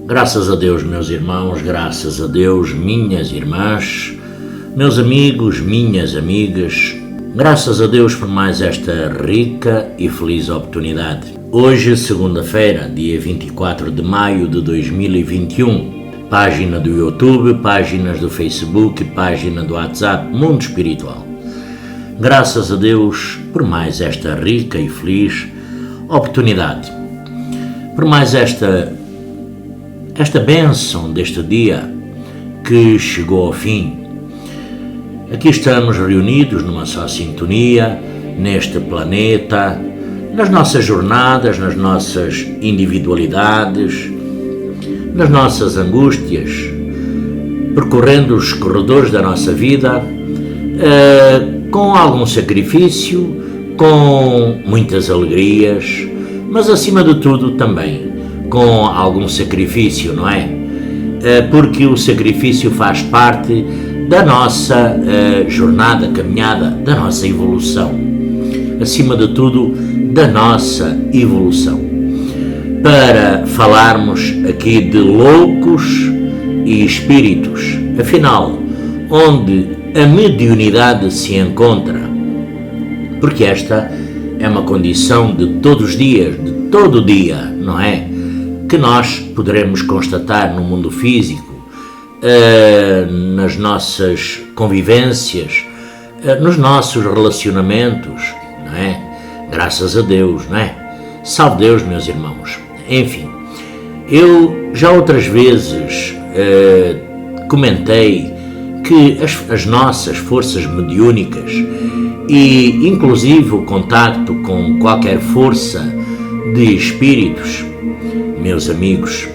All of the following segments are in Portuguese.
Graças a Deus, meus irmãos, graças a Deus, minhas irmãs, meus amigos, minhas amigas, graças a Deus por mais esta rica e feliz oportunidade. Hoje, segunda-feira, dia 24 de maio de 2021, página do YouTube, páginas do Facebook, página do WhatsApp, Mundo Espiritual. Graças a Deus por mais esta rica e feliz oportunidade, por mais esta bênção deste dia que chegou ao fim. Aqui estamos reunidos numa só sintonia, neste planeta, nas nossas jornadas, nas nossas individualidades, nas nossas angústias, percorrendo os corredores da nossa vida, com algum sacrifício, com muitas alegrias, mas acima de tudo também com algum sacrifício, não é? Porque o sacrifício faz parte da nossa jornada, caminhada, da nossa evolução. Acima de tudo, da nossa evolução. Para falarmos aqui de loucos e espíritos, afinal, onde a mediunidade se encontra, porque esta é uma condição de todos os dias, de todo o dia, não é? Que nós poderemos constatar no mundo físico, nas nossas convivências, nos nossos relacionamentos, não é? Graças a Deus, não é? Salve Deus, meus irmãos. Enfim, eu já outras vezes comentei que as nossas forças mediúnicas e inclusive o contacto com qualquer força de espíritos, meus amigos,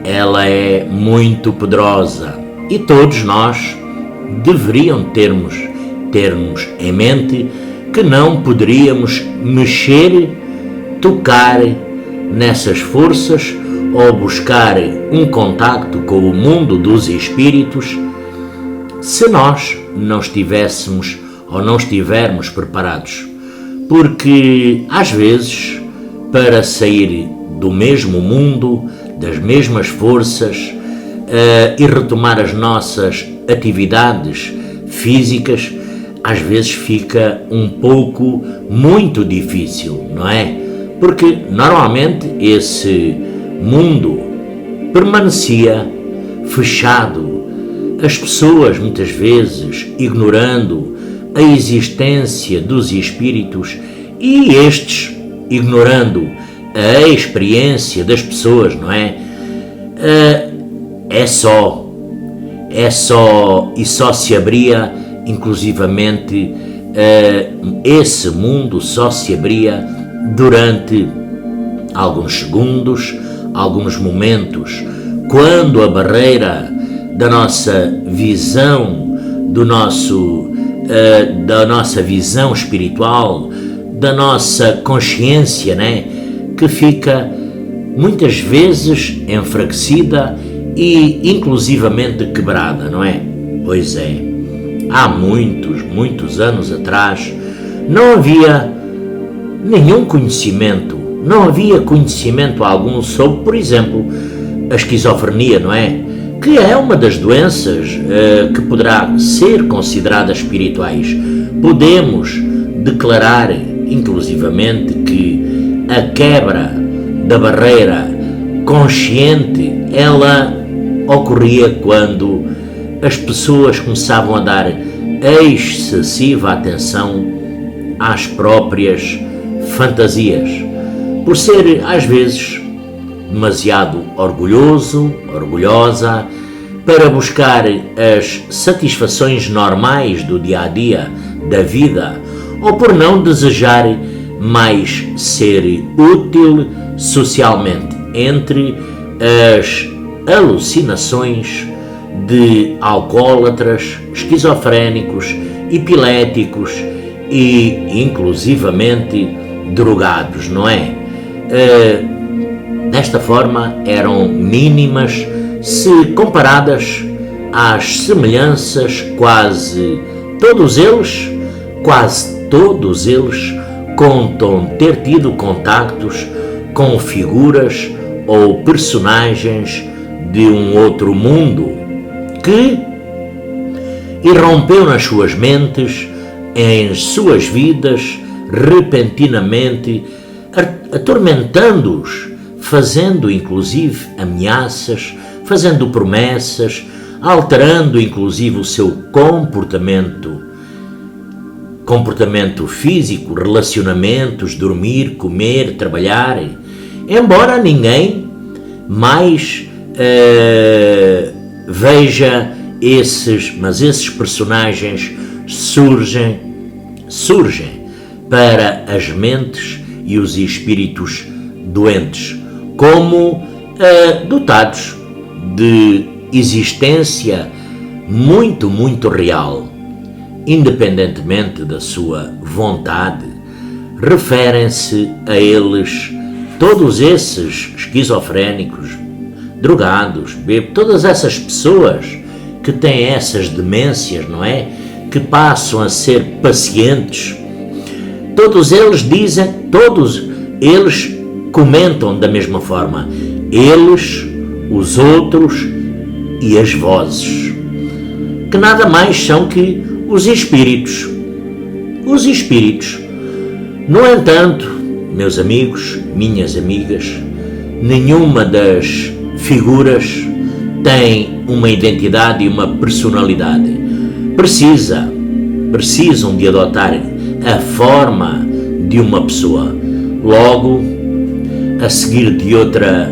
ela é muito poderosa e todos nós deveríamos termos em mente que não poderíamos mexer, tocar nessas forças ou buscar um contacto com o mundo dos espíritos se nós não estivéssemos ou não estivermos preparados. Porque às vezes, para sair do mesmo mundo, das mesmas forças e retomar as nossas atividades físicas, às vezes fica muito difícil, não é? Porque normalmente esse mundo permanecia fechado, as pessoas muitas vezes ignorando a existência dos espíritos e estes ignorando a experiência das pessoas, não é? Só se abria, inclusivamente, esse mundo só se abria durante alguns segundos, alguns momentos, quando a barreira da nossa visão, da nossa visão espiritual, da nossa consciência, né? Que fica muitas vezes enfraquecida e inclusivamente quebrada, não é? Pois é, há muitos anos atrás não havia nenhum conhecimento, não havia conhecimento algum sobre, por exemplo, a esquizofrenia, não é? Que é uma das doenças que poderá ser considerada espirituais. Podemos declarar, inclusivamente, que a quebra da barreira consciente, ela ocorria quando as pessoas começavam a dar excessiva atenção às próprias fantasias, por ser, às vezes, demasiado orgulhosa, para buscar as satisfações normais do dia-a-dia, da vida, ou por não desejar mais ser útil socialmente, entre as alucinações de alcoólatras, esquizofrénicos, epiléticos e inclusivamente drogados, não é? Desta forma eram mínimas se comparadas às semelhanças, quase todos eles contam ter tido contactos com figuras ou personagens de um outro mundo que irrompeu nas suas mentes, em suas vidas, repentinamente, atormentando-os, fazendo inclusive ameaças, fazendo promessas, alterando inclusive o seu comportamento físico, relacionamentos, dormir, comer, trabalhar, embora ninguém mais veja mas esses personagens surgem para as mentes e os espíritos doentes, como dotados de existência muito, muito real, independentemente da sua vontade. Referem-se a eles todos esses esquizofrénicos, drogados, bêbados, todas essas pessoas que têm essas demências, não é? Que passam a ser pacientes. Todos eles comentam da mesma forma. Eles, os outros e as vozes, que nada mais são que os espíritos. Os espíritos. No entanto, meus amigos, minhas amigas, nenhuma das figuras tem uma identidade e uma personalidade. Precisam de adotar a forma de uma pessoa. Logo, a seguir de outra,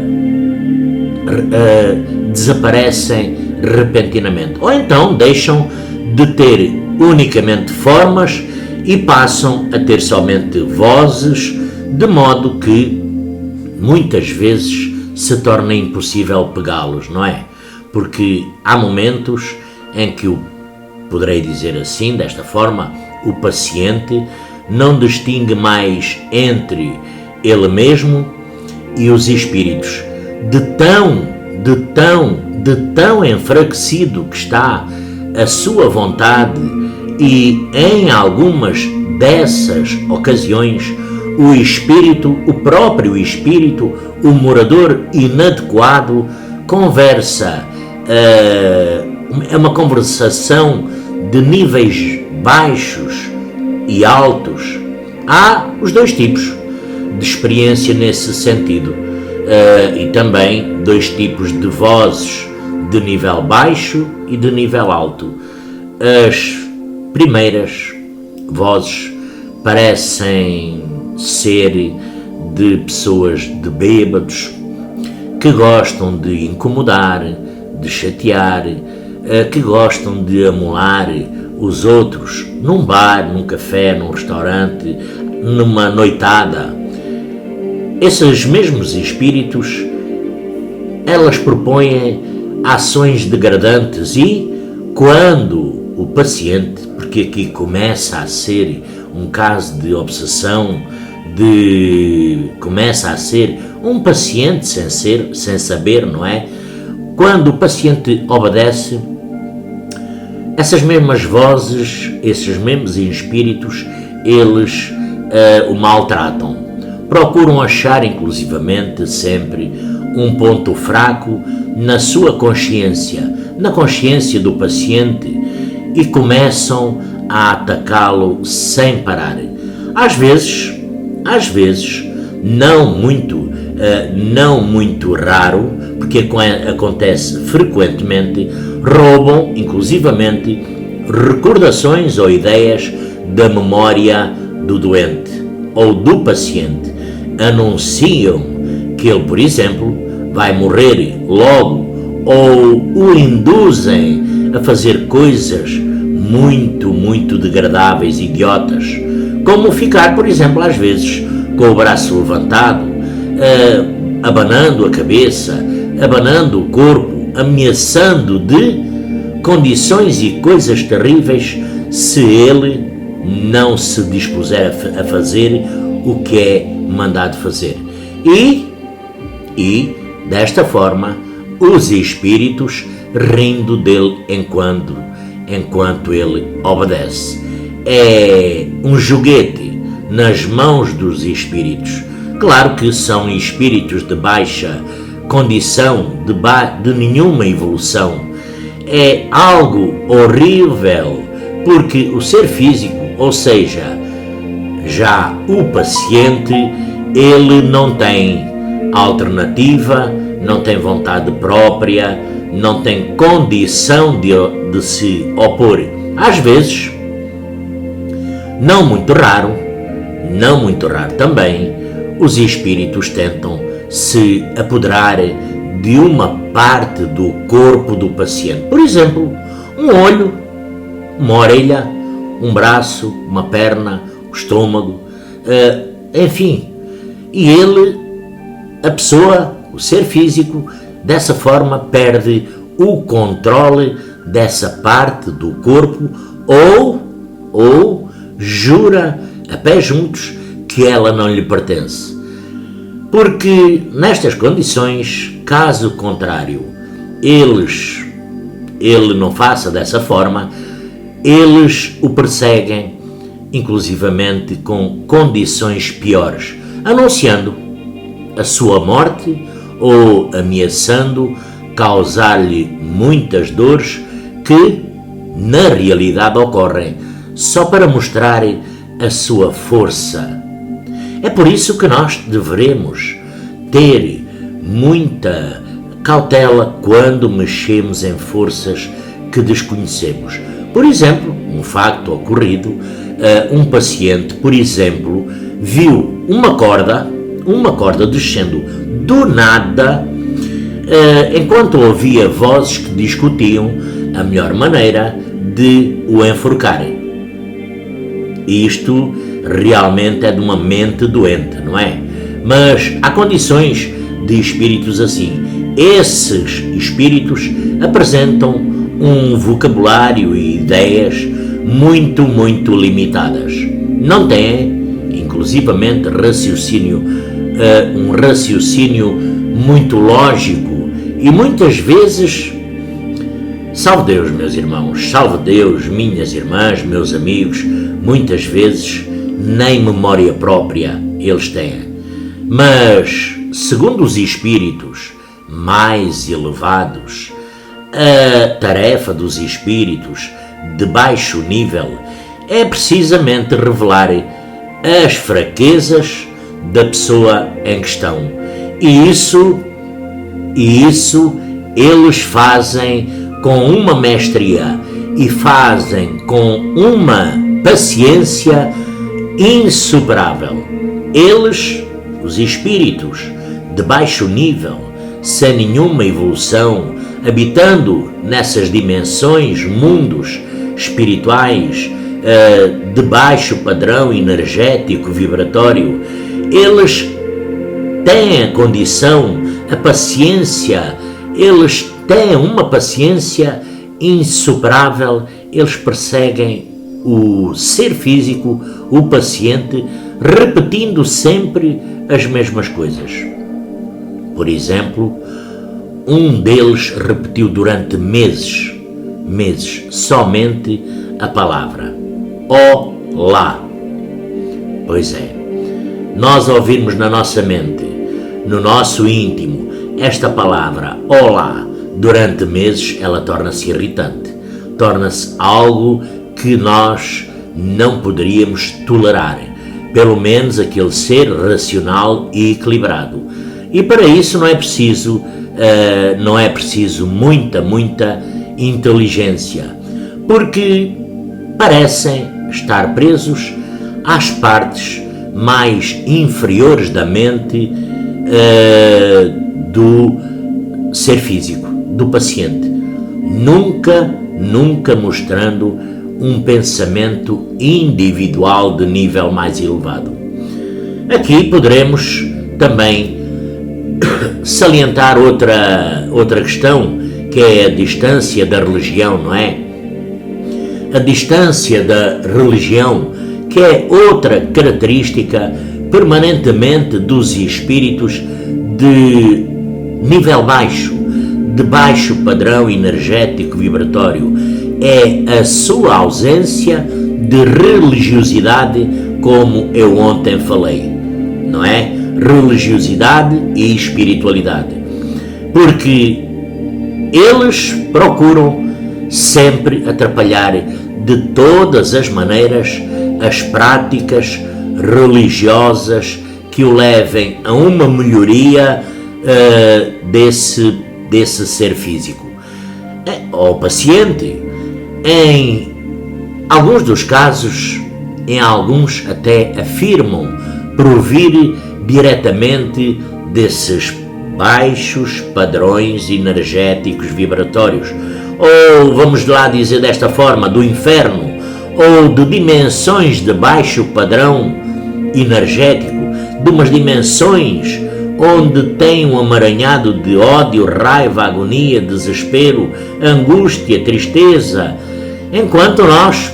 desaparecem repentinamente. Ou então deixam de ter unicamente formas e passam a ter somente vozes, de modo que muitas vezes se torna impossível pegá-los, não é? Porque há momentos em que poderei dizer assim, desta forma, o paciente não distingue mais entre ele mesmo e os espíritos, de tão enfraquecido que está a sua vontade, e em algumas dessas ocasiões o próprio espírito, o morador inadequado, conversa, é uma conversação de níveis baixos e altos. Há os dois tipos de experiência nesse sentido, e também dois tipos de vozes, de nível baixo e de nível alto. As primeiras vozes parecem ser de pessoas, de bêbados, que gostam de incomodar, de chatear, que gostam de amolar os outros num bar, num café, num restaurante, numa noitada. Esses mesmos espíritos, elas propõem ações degradantes e, quando o paciente, porque aqui começa a ser um caso de obsessão, começa a ser um paciente sem saber, não é? Quando o paciente obedece, essas mesmas vozes, esses mesmos espíritos, eles o maltratam. Procuram achar, inclusivamente, sempre um ponto fraco na sua consciência, na consciência do paciente, e começam a atacá-lo sem parar. Às vezes, não muito raro, porque acontece frequentemente, roubam, inclusivamente, recordações ou ideias da memória do doente ou do paciente. Anunciam que ele, por exemplo, vai morrer logo, ou o induzem a fazer coisas muito degradáveis, idiotas, como ficar, por exemplo, às vezes com o braço levantado, abanando a cabeça, abanando o corpo, ameaçando de condições e coisas terríveis se ele não se dispuser a fazer o que é mandado fazer. E desta forma, os espíritos rindo dele enquanto ele obedece. É um joguete nas mãos dos espíritos. Claro que são espíritos de baixa condição de nenhuma evolução. É algo horrível, porque o ser físico, ou seja, já o paciente, ele não tem alternativa, não tem vontade própria, não tem condição de se opor. Às vezes, não muito raro também, os espíritos tentam se apoderar de uma parte do corpo do paciente. Por exemplo, um olho, uma orelha, um braço, uma perna, o estômago, enfim. E a pessoa, o ser físico, dessa forma perde o controle dessa parte do corpo ou jura a pé juntos que ela não lhe pertence. Porque nestas condições, caso contrário, ele não faça dessa forma, eles o perseguem, inclusivamente com condições piores, anunciando a sua morte ou ameaçando causar-lhe muitas dores que, na realidade, ocorrem só para mostrar a sua força. É por isso que nós devemos ter muita cautela quando mexemos em forças que desconhecemos. Por exemplo, um facto ocorrido, um paciente, por exemplo, viu uma corda descendo do nada, enquanto ouvia vozes que discutiam a melhor maneira de o enforcarem. Isto realmente é de uma mente doente, não é? Mas há condições de espíritos assim. Esses espíritos apresentam um vocabulário e ideias muito limitadas. Não têm, inclusivamente, um raciocínio muito lógico e muitas vezes, salve Deus, meus irmãos, salve Deus, minhas irmãs, meus amigos, muitas vezes nem memória própria eles têm. Mas, segundo os espíritos mais elevados, a tarefa dos espíritos de baixo nível é precisamente revelar as fraquezas da pessoa em questão. E isso eles fazem com uma mestria e fazem com uma paciência insuperável. Eles, os espíritos de baixo nível, sem nenhuma evolução, habitando nessas dimensões, mundos espirituais de baixo padrão energético, vibratório, eles têm a condição, a paciência, eles têm uma paciência insuperável, eles perseguem o ser físico, o paciente, repetindo sempre as mesmas coisas. Por exemplo, um deles repetiu durante meses, somente a palavra Olá. Pois é, nós ouvirmos na nossa mente, no nosso íntimo, esta palavra Olá durante meses, ela torna-se irritante, torna-se algo que nós não poderíamos tolerar, pelo menos aquele ser racional e equilibrado. E para isso não é preciso muita inteligência, porque parecem estar presos às partes mais inferiores da mente do ser físico, do paciente, nunca mostrando um pensamento individual de nível mais elevado. Aqui poderemos também salientar outra questão, que é a distância da religião, não é? A distância da religião, que é outra característica permanentemente dos espíritos de nível baixo, de baixo padrão energético vibratório, é a sua ausência de religiosidade, como eu ontem falei, não é? Religiosidade e espiritualidade. porque eles procuram sempre atrapalhar de todas as maneiras as práticas religiosas que o levem a uma melhoria desse ser físico. Ao paciente, em alguns dos casos, em alguns até afirmam provir diretamente desses baixos padrões energéticos vibratórios, ou vamos lá dizer desta forma, do inferno, ou de dimensões de baixo padrão energético, de umas dimensões onde tem um amaranhado de ódio, raiva, agonia, desespero, angústia, tristeza, enquanto nós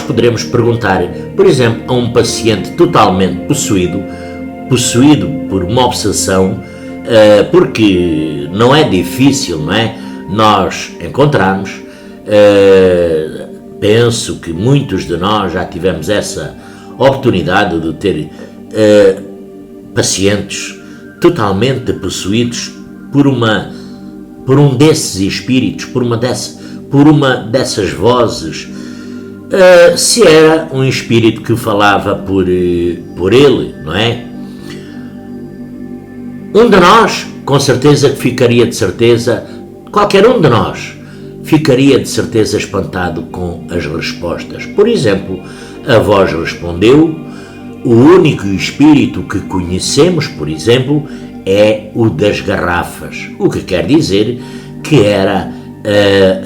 poderemos perguntar, por exemplo, a um paciente totalmente possuído por uma obsessão, porque não é difícil, não é? Nós encontrarmos, penso que muitos de nós já tivemos essa oportunidade de ter pacientes totalmente possuídos por um desses espíritos, por uma dessas vozes, se era um espírito que falava por ele, não é? Um de nós, com certeza que ficaria de certeza, qualquer um de nós ficaria de certeza espantado com as respostas. Por exemplo, a voz respondeu: o único espírito que conhecemos, por exemplo, é o das garrafas, o que quer dizer que era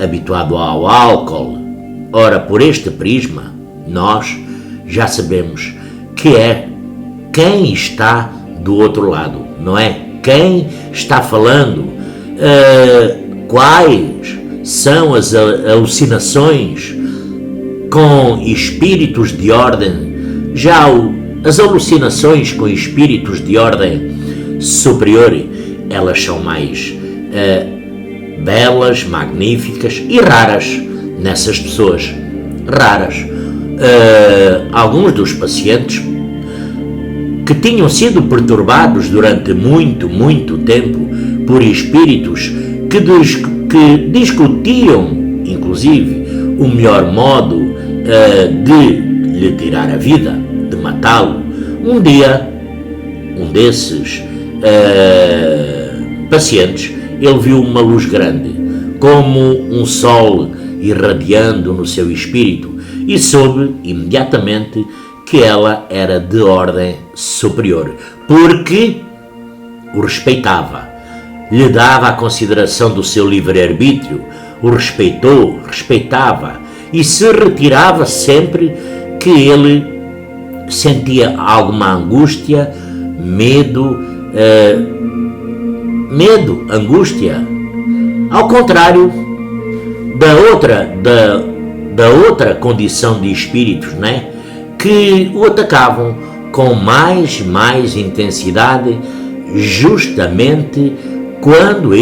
habituado ao álcool. Ora, por este prisma, nós já sabemos que é quem está do outro lado, não é? Quem está falando, quais são as alucinações com espíritos de ordem, as alucinações com espíritos de ordem superior, elas são mais belas, magníficas e raras nessas pessoas. Raras. Alguns dos pacientes que tinham sido perturbados durante muito tempo por espíritos que discutiam, inclusive, o melhor modo de lhe tirar a vida, de matá-lo. Um dia, um desses pacientes, ele viu uma luz grande, como um sol irradiando no seu espírito, e soube imediatamente que ela era de ordem superior, porque o respeitava, lhe dava a consideração do seu livre-arbítrio, o respeitava e se retirava sempre que ele sentia alguma angústia, medo, angústia, ao contrário da outra condição de espíritos, né, que o atacavam com mais intensidade, justamente quando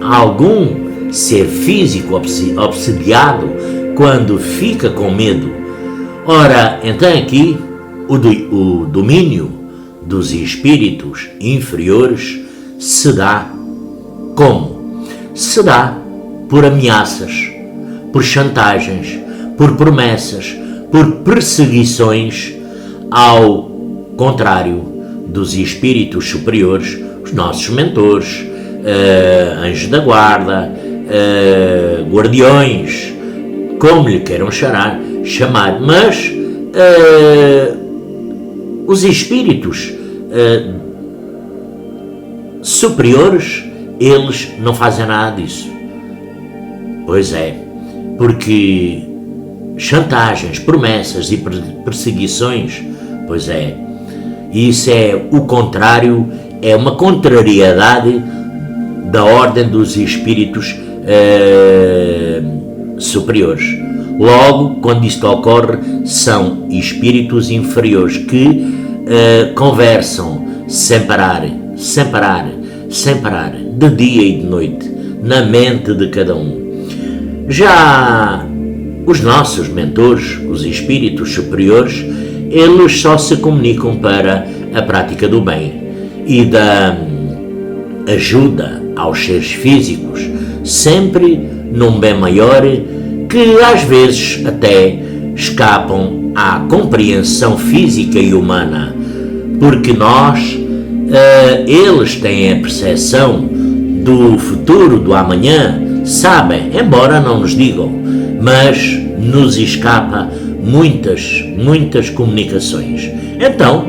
algum ser físico obsediado, quando fica com medo. Ora, então aqui o domínio dos espíritos inferiores se dá como? Se dá por ameaças, por chantagens, por promessas, por perseguições, ao contrário dos espíritos superiores, os nossos mentores, anjos da guarda, guardiões, como lhe queiram chamar, mas os espíritos superiores, eles não fazem nada disso. Pois é, porque chantagens, promessas e perseguições, pois é, isso é o contrário, é uma contrariedade da ordem dos espíritos superiores. Logo, quando isto ocorre, são espíritos inferiores que conversam sem parar, de dia e de noite, na mente de cada um. Já os nossos mentores, os espíritos superiores, eles só se comunicam para a prática do bem e da ajuda aos seres físicos, sempre num bem maior que às vezes até escapam à compreensão física e humana, porque eles têm a percepção do futuro, do amanhã, sabem, embora não nos digam, mas nos escapa muitas comunicações. Então,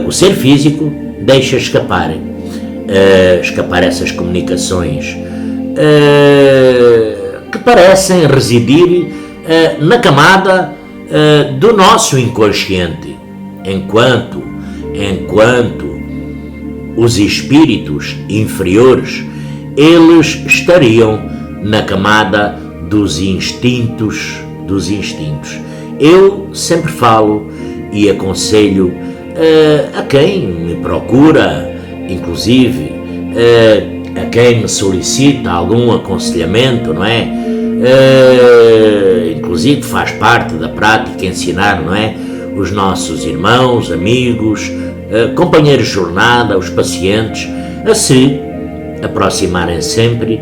o ser físico deixa escapar essas comunicações que parecem residir na camada do nosso inconsciente, enquanto os espíritos inferiores, eles estariam na camada dos instintos. Eu sempre falo e aconselho a quem me procura, inclusive a quem me solicita algum aconselhamento, não é? Inclusive faz parte da prática ensinar, não é? Os nossos irmãos, amigos, companheiros de jornada, os pacientes, a se aproximarem sempre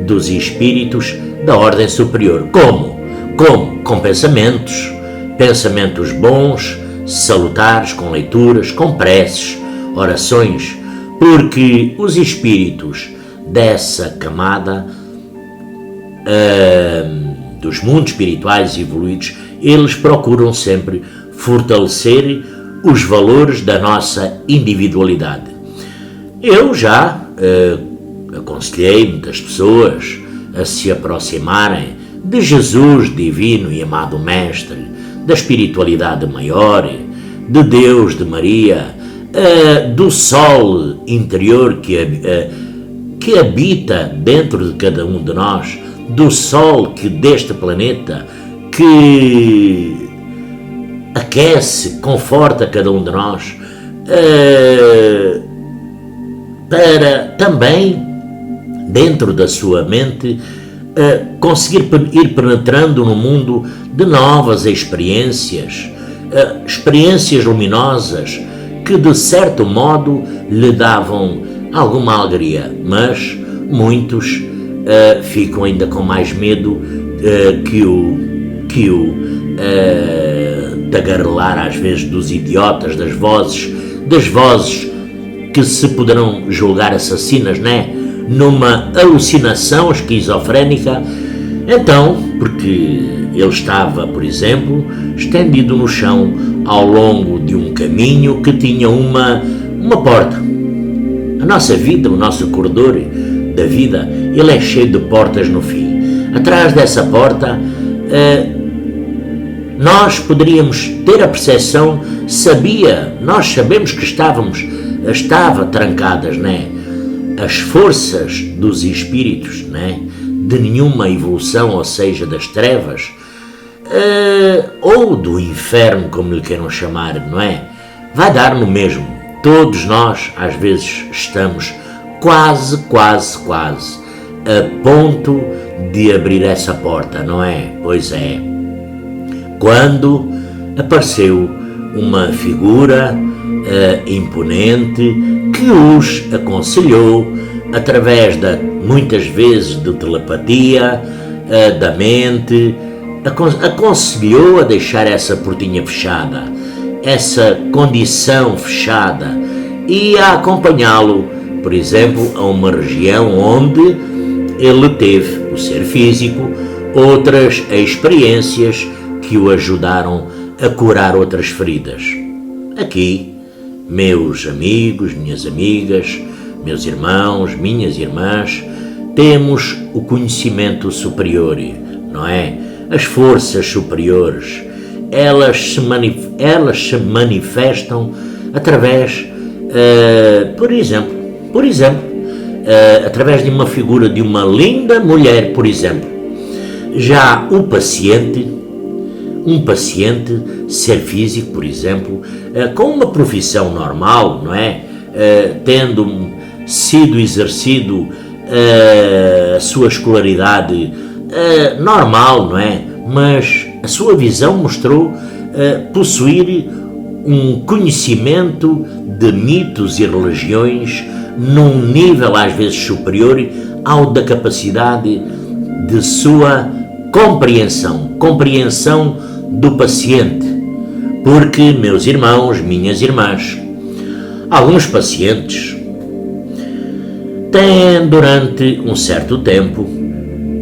dos espíritos da ordem superior. Como? Com pensamentos bons, salutares, com leituras, com preces, orações, porque os espíritos dessa camada dos mundos espirituais evoluídos, eles procuram sempre fortalecer os valores da nossa individualidade. Eu já aconselhei muitas pessoas a se aproximarem de Jesus divino e amado Mestre, da espiritualidade maior, de Deus, de Maria, do Sol interior que habita dentro de cada um de nós, do Sol deste planeta que aquece, conforta cada um de nós, para também, dentro da sua mente, conseguir ir penetrando no mundo de novas experiências luminosas que de certo modo lhe davam alguma alegria, mas muitos ficam ainda com mais medo que o tagarelar às vezes dos idiotas, das vozes que se poderão julgar assassinas, né? Numa alucinação esquizofrénica. Então, porque ele estava, por exemplo, estendido no chão ao longo de um caminho que tinha uma porta. A nossa vida, o nosso corredor da vida, ele é cheio de portas no fim. Atrás dessa porta, nós poderíamos ter a percepção, nós sabemos que estava trancadas, né? As forças dos espíritos, né? De nenhuma evolução, ou seja, das trevas, ou do inferno, como lhe queiram chamar, não é? Vai dar no mesmo. Todos nós, às vezes, estamos quase a ponto de abrir essa porta, não é? Pois é. Quando apareceu uma figura imponente que os aconselhou, através muitas vezes de telepatia, da mente, aconselhou a deixar essa portinha fechada, essa condição fechada, e a acompanhá-lo, por exemplo, a uma região onde ele teve, o ser físico, outras experiências que o ajudaram a curar outras feridas. Aqui, meus amigos, minhas amigas, meus irmãos, minhas irmãs, temos o conhecimento superior, não é? As forças superiores, elas se manifestam através, por exemplo, através de uma figura de uma linda mulher, por exemplo. Já um paciente, ser físico, por exemplo, com uma profissão normal, não é? Tendo sido exercido a sua escolaridade normal, não é? Mas a sua visão mostrou possuir um conhecimento de mitos e religiões num nível às vezes superior ao da capacidade de sua compreensão do paciente. Porque, meus irmãos, minhas irmãs, alguns pacientes têm durante um certo tempo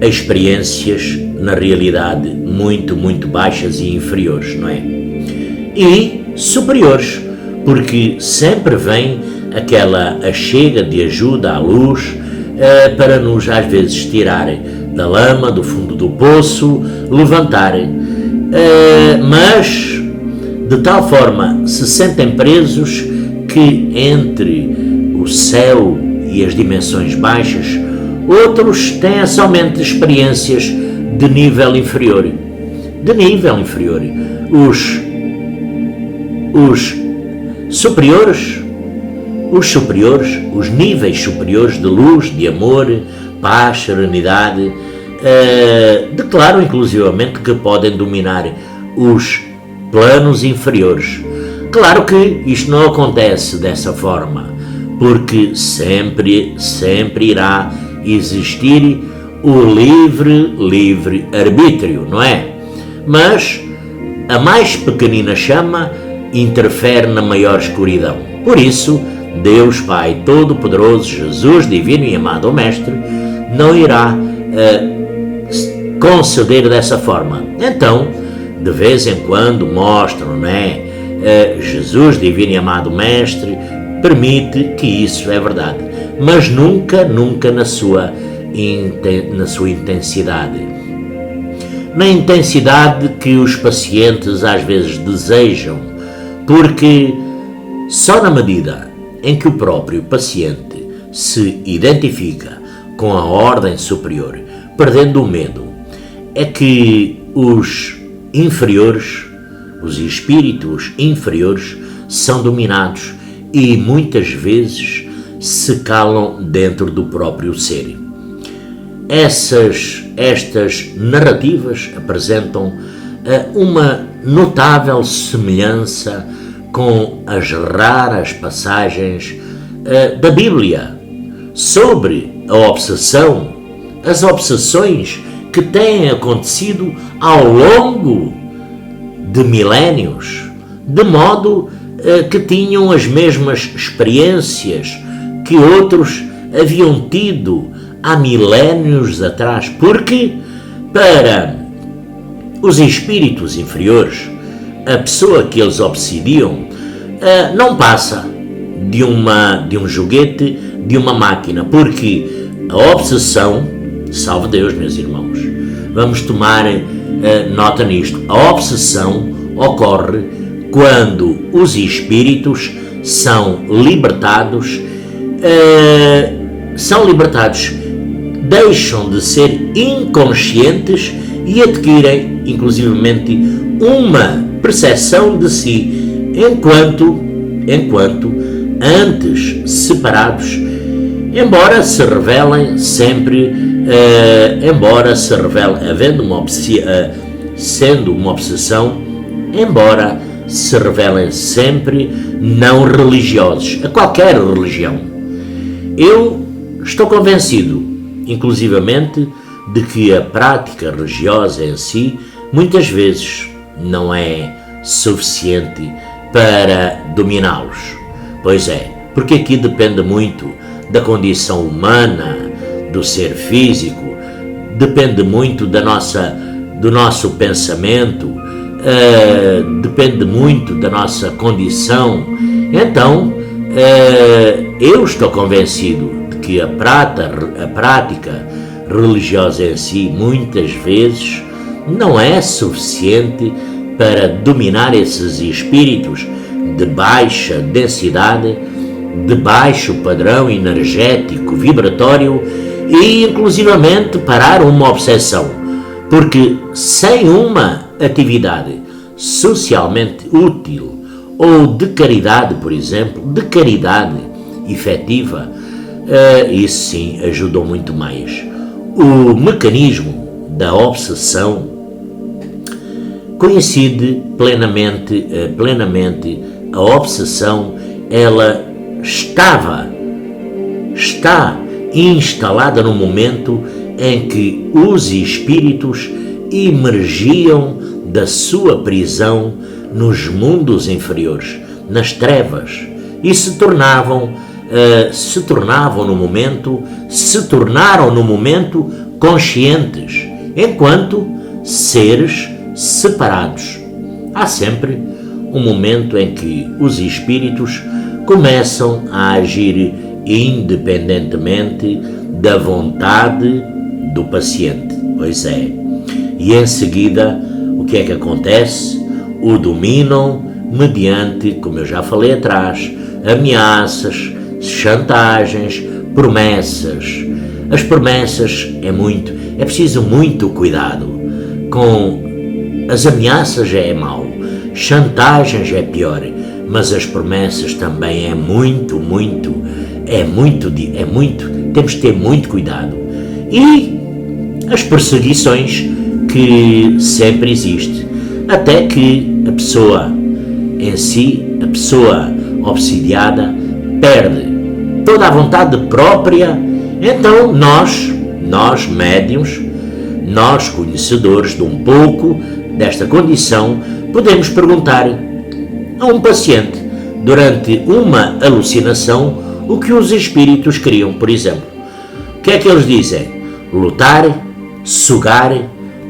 experiências na realidade muito baixas e inferiores, não é? E superiores, porque sempre vem aquela achega de ajuda à luz para nos às vezes tirarem da lama, do fundo do poço, levantarem, mas de tal forma se sentem presos que entre o céu e as dimensões baixas, outros têm somente experiências de nível inferior. Os superiores, os níveis superiores de luz, de amor, paz, serenidade, declaram inclusivamente que podem dominar os planos inferiores. Claro que isto não acontece dessa forma, porque sempre irá existir o livre arbítrio, não é? Mas a mais pequenina chama interfere na maior escuridão. Por isso, Deus Pai Todo-Poderoso, Jesus Divino e Amado Mestre, não irá conceder dessa forma. Então, de vez em quando mostram, não é? Jesus Divino e Amado Mestre permite que isso é verdade, mas nunca na sua intensidade. Na intensidade que os pacientes às vezes desejam, porque só na medida em que o próprio paciente se identifica com a ordem superior, perdendo o medo, é que os inferiores, os espíritos inferiores, são dominados e muitas vezes se calam dentro do próprio ser. Estas narrativas apresentam uma notável semelhança com as raras passagens da Bíblia sobre a obsessão, as obsessões que têm acontecido ao longo de milénios, de modo que tinham as mesmas experiências que outros haviam tido há milénios atrás, porque para os espíritos inferiores, a pessoa que eles obsidiam não passa de um joguete, de uma máquina, porque a obsessão, salve Deus, meus irmãos, vamos tomar nota nisto, a obsessão ocorre quando os espíritos são libertados, deixam de ser inconscientes e adquirem, inclusivamente, uma percepção de si, enquanto antes separados, embora se revelem sempre, sendo uma obsessão, embora se revelem sempre não religiosos, a qualquer religião. Eu estou convencido, inclusivamente, de que a prática religiosa em si, muitas vezes, não é suficiente para dominá-los. Pois é, porque aqui depende muito da condição humana, do ser físico, depende muito do nosso pensamento, depende muito da nossa condição. Então, eu estou convencido de que a prática religiosa em si, muitas vezes, não é suficiente para dominar esses espíritos de baixa densidade, de baixo padrão energético, vibratório e, inclusivamente, parar uma obsessão. Porque sem uma atividade socialmente útil ou de caridade, por exemplo, de caridade efetiva, isso sim ajudou muito mais. O mecanismo da obsessão coincide plenamente a obsessão, ela está instalada no momento em que os espíritos emergiam da sua prisão nos mundos inferiores, nas trevas, e se tornaram no momento conscientes, enquanto seres separados. Há sempre um momento em que os espíritos começam a agir independentemente da vontade do paciente. Pois é. E em seguida, o que é que acontece? O dominam mediante, como eu já falei atrás, ameaças, chantagens, promessas. As promessas é preciso muito cuidado. Com as ameaças já é mau, chantagens é pior, mas as promessas também temos que ter muito cuidado. E as perseguições que sempre existe, até que a pessoa em si, a pessoa obsidiada, perde toda a vontade própria. Então nós médiuns, nós conhecedores de um pouco desta condição, podemos perguntar a um paciente durante uma alucinação o que os espíritos queriam, por exemplo. O que é que eles dizem? Lutar, sugar,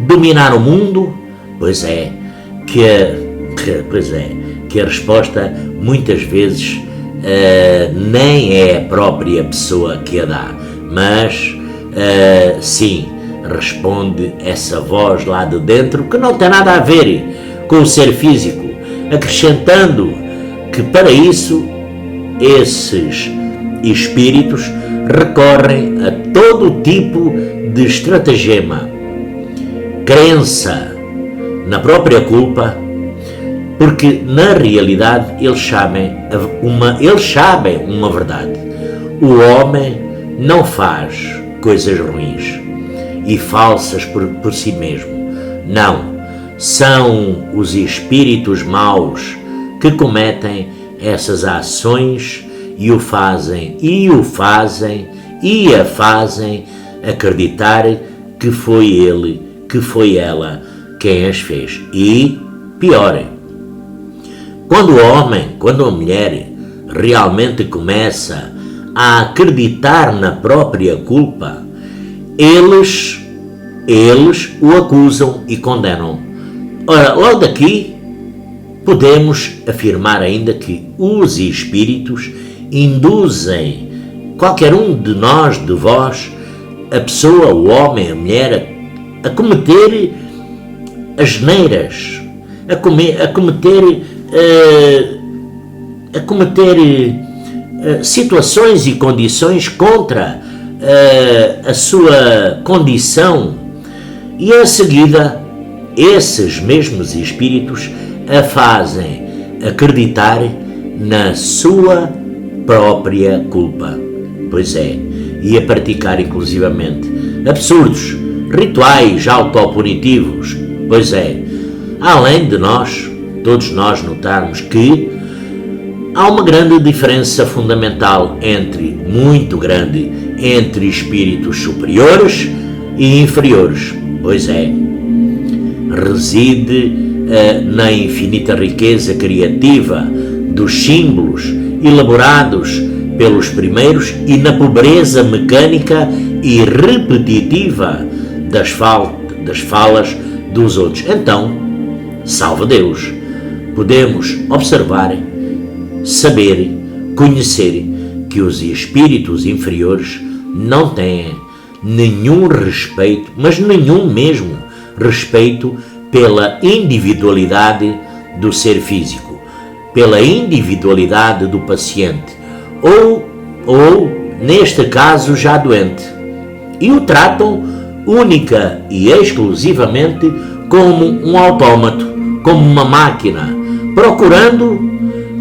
dominar o mundo? Pois é, que a resposta muitas vezes nem é a própria pessoa que a dá, mas sim, responde essa voz lá de dentro que não tem nada a ver com o ser físico, acrescentando que para isso esses espíritos recorrem a todo tipo de estratagema, crença na própria culpa, porque na realidade eles sabem uma verdade. O homem não faz coisas ruins e falsas por si mesmo. Não, são os espíritos maus que cometem essas ações e a fazem acreditar que foi ele, que foi ela quem as fez. E pior, quando a mulher realmente começa a acreditar na própria culpa, eles o acusam e condenam. Ora, logo daqui podemos afirmar ainda que os espíritos induzem qualquer um de nós, de vós, a pessoa, o homem, a mulher, a cometer asneiras, a cometer situações e condições contra a sua condição, e em seguida esses mesmos espíritos a fazem acreditar na sua própria culpa. Pois é, e a praticar inclusivamente absurdos, rituais autopunitivos. Pois é, além de todos nós notarmos que há uma grande diferença fundamental muito grande, entre espíritos superiores e inferiores. Pois é, reside na infinita riqueza criativa dos símbolos elaborados pelos primeiros e na pobreza mecânica e repetitiva das falas dos outros. Então, salve Deus, podemos observar, saber, conhecer que os espíritos inferiores não têm nenhum respeito, mas nenhum mesmo respeito pela individualidade do ser físico, pela individualidade do paciente, ou neste caso já doente, e o tratam única e exclusivamente como um autómato, como uma máquina, procurando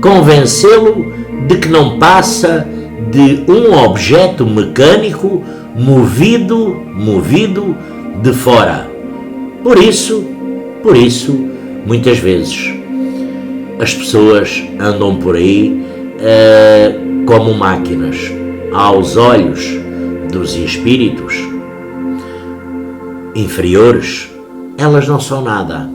convencê-lo de que não passa de um objeto mecânico movido de fora. Por isso, Muitas vezes as pessoas andam por aí como máquinas. Aos olhos dos espíritos inferiores, elas não são nada.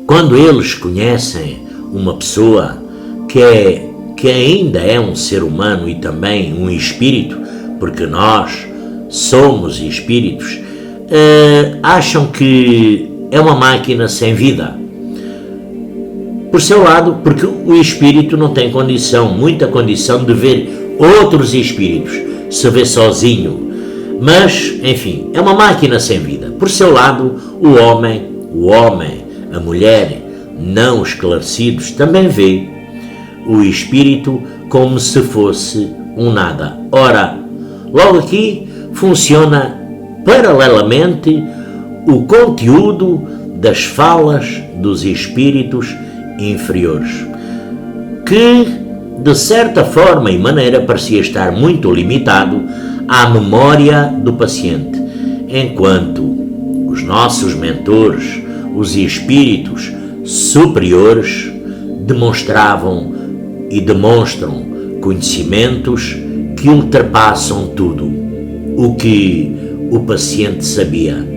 Quando eles conhecem uma pessoa que ainda é um ser humano e também um espírito, porque nós somos espíritos, acham que é uma máquina sem vida. Por seu lado, porque o espírito não tem muita condição de ver outros espíritos, se vê sozinho. Mas, enfim, é uma máquina sem vida. Por seu lado, o homem, a mulher, não esclarecidos, também vê o espírito como se fosse um nada. Ora, logo aqui funciona paralelamente o conteúdo das falas dos espíritos inferiores, que de certa forma e maneira parecia estar muito limitado à memória do paciente, enquanto os nossos mentores, os espíritos superiores, demonstravam e demonstram conhecimentos que ultrapassam tudo o que o paciente sabia.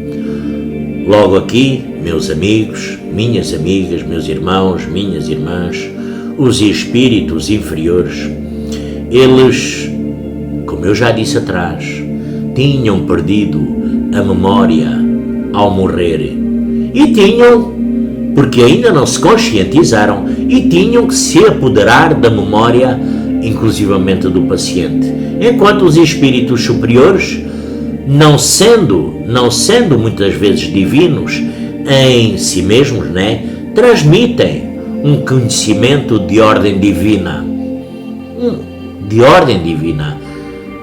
Logo aqui, meus amigos, minhas amigas, meus irmãos, minhas irmãs, os espíritos inferiores, eles, como eu já disse atrás, tinham perdido a memória ao morrer. E tinham, porque ainda não se conscientizaram, e tinham que se apoderar da memória, inclusivamente do paciente. Enquanto os espíritos superiores, não sendo muitas vezes divinos em si mesmos, transmitem um conhecimento de ordem divina.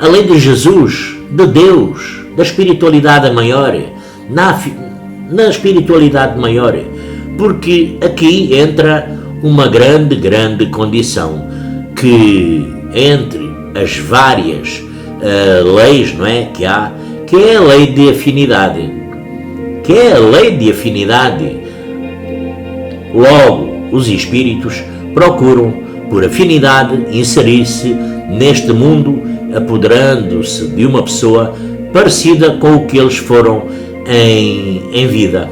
Além de Jesus, de Deus, da espiritualidade maior, na espiritualidade maior, porque aqui entra uma grande condição, que entre as várias leis, que há, que é a lei de afinidade, Logo, os espíritos procuram, por afinidade, inserir-se neste mundo, apoderando-se de uma pessoa parecida com o que eles foram em vida.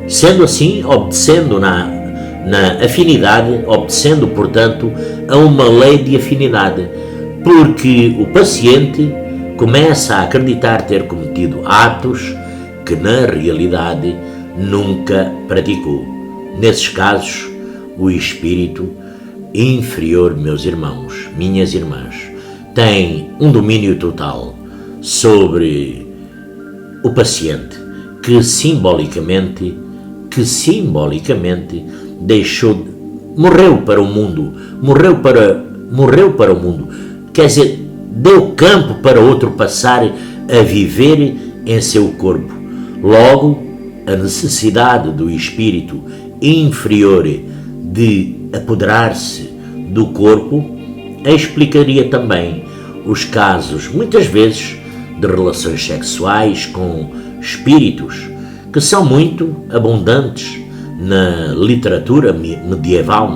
Sendo assim, obedecendo na afinidade, obedecendo, portanto, a uma lei de afinidade, porque o paciente começa a acreditar ter cometido atos que na realidade nunca praticou. Nesses casos, o espírito inferior, meus irmãos, minhas irmãs, tem um domínio total sobre o paciente, que simbolicamente morreu para o mundo, quer dizer, deu campo para outro passar a viver em seu corpo. Logo, a necessidade do espírito inferior de apoderar-se do corpo explicaria também os casos, muitas vezes, de relações sexuais com espíritos, que são muito abundantes na literatura medieval,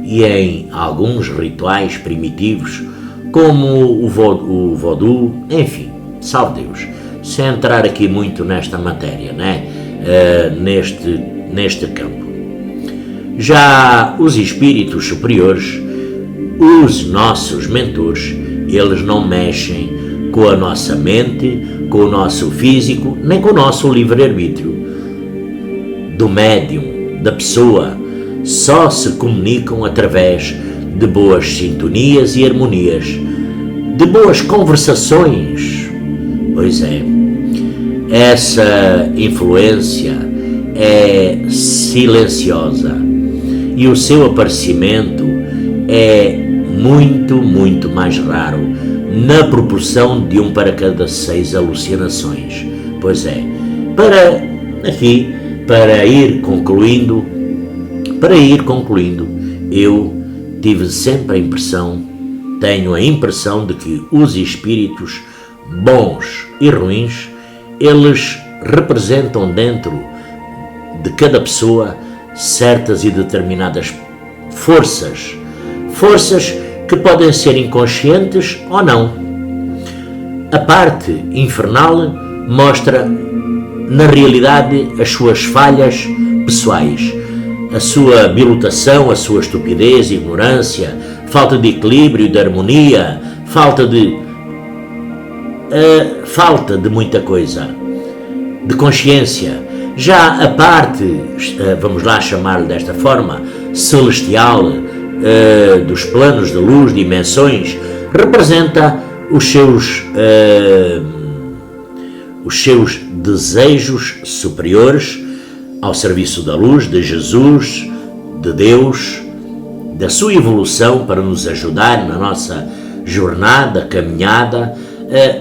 E em alguns rituais primitivos, como o voodoo, enfim, salve Deus, sem entrar aqui muito nesta matéria, neste campo. Já os espíritos superiores, os nossos mentores, eles não mexem com a nossa mente, com o nosso físico, nem com o nosso livre-arbítrio. Do médium, da pessoa, só se comunicam através de boas sintonias e harmonias, de boas conversações. Pois é, essa influência é silenciosa e o seu aparecimento é muito mais raro, na proporção de 1 para cada 6 alucinações. Pois é, para ir concluindo, eu tive sempre tenho a impressão de que os espíritos bons e ruins, eles representam dentro de cada pessoa certas e determinadas forças que podem ser inconscientes ou não. A parte infernal mostra, na realidade, as suas falhas pessoais, a sua bilutação, a sua estupidez, ignorância, falta de equilíbrio, de harmonia, falta de muita coisa, de consciência. Já a parte, vamos lá chamar-lhe desta forma, celestial, dos planos de luz, dimensões, representa os seus desejos superiores ao serviço da luz, de Jesus, de Deus, da sua evolução para nos ajudar na nossa jornada, caminhada,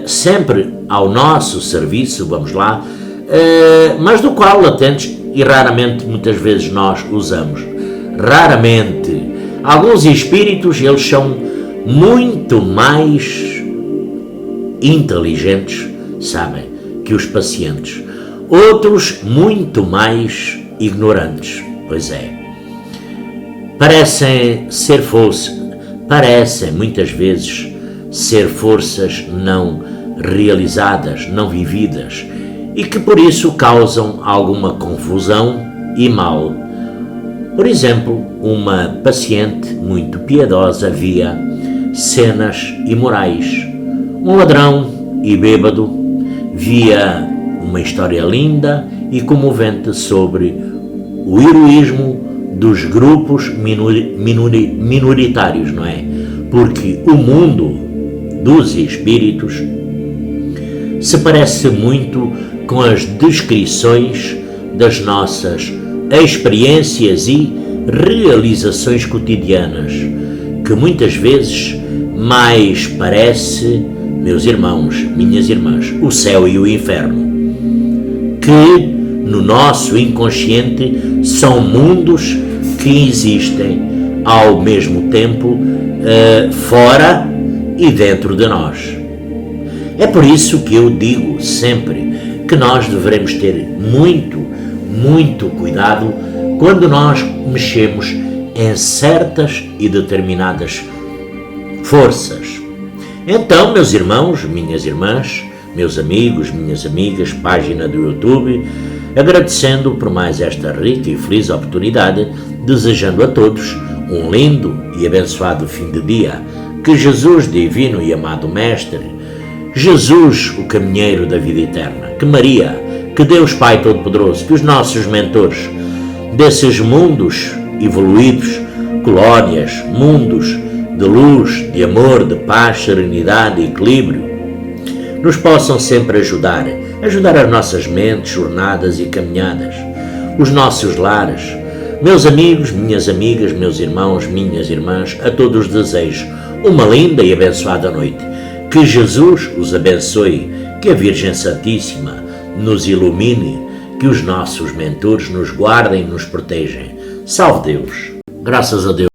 sempre ao nosso serviço, vamos lá, mas do qual latentes e raramente muitas vezes nós usamos. Raramente. Alguns espíritos, eles são muito mais inteligentes, sabem, que os pacientes. Outros muito mais ignorantes, pois é. Parecem muitas vezes ser forças não realizadas, não vividas, e que por isso causam alguma confusão e mal. Por exemplo, uma paciente muito piedosa via cenas imorais. Um ladrão e bêbado via uma história linda e comovente sobre o heroísmo dos grupos minoritários, não é? Porque o mundo dos espíritos se parece muito com as descrições das nossas experiências e realizações cotidianas, que muitas vezes mais parece, meus irmãos, minhas irmãs, o céu e o inferno, que no nosso inconsciente são mundos que existem ao mesmo tempo fora e dentro de nós. É por isso que eu digo sempre que nós devemos ter muito cuidado quando nós mexemos em certas e determinadas forças. Então, meus irmãos, minhas irmãs, meus amigos, minhas amigas, página do YouTube, agradecendo por mais esta rica e feliz oportunidade, desejando a todos um lindo e abençoado fim de dia, que Jesus, divino e amado Mestre, Jesus, o caminheiro da vida eterna, que Maria, que Deus Pai Todo-Poderoso, que os nossos mentores desses mundos evoluídos, colónias, mundos de luz, de amor, de paz, serenidade e equilíbrio, nos possam sempre ajudar as nossas mentes, jornadas e caminhadas, os nossos lares. Meus amigos, minhas amigas, meus irmãos, minhas irmãs, a todos desejo uma linda e abençoada noite. Que Jesus os abençoe, que a Virgem Santíssima nos ilumine, que os nossos mentores nos guardem e nos protejam. Salve Deus! Graças a Deus.